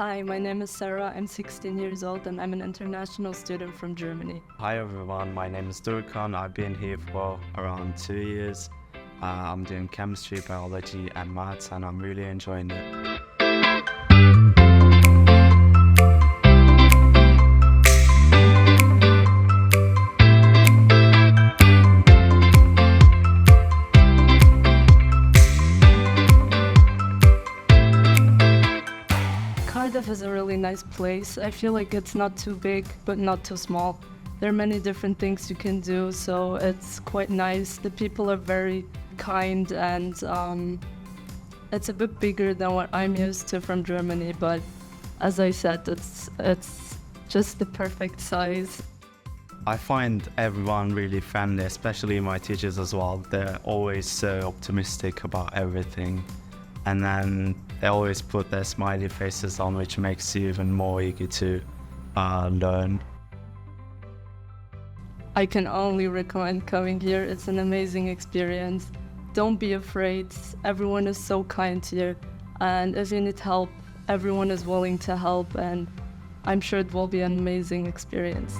Hi, my name is Sarah. I'm 16 years old and I'm an international student from Germany. Hi everyone, my name is Durkan. I've been here for around 2 years. I'm doing chemistry, biology and maths and I'm really enjoying it. Cardiff is a really nice place. I feel like it's not too big, but not too small. There are many different things you can do, so it's quite nice. The people are very kind and it's a bit bigger than what I'm used to from Germany, but as I said, it's just the perfect size. I find everyone really friendly, especially my teachers as well. They're always so optimistic about everything. And then they always put their smiley faces on, which makes you even more eager to learn. I can only recommend coming here. It's an amazing experience. Don't be afraid. Everyone is so kind here. And if you need help, everyone is willing to help. And I'm sure it will be an amazing experience.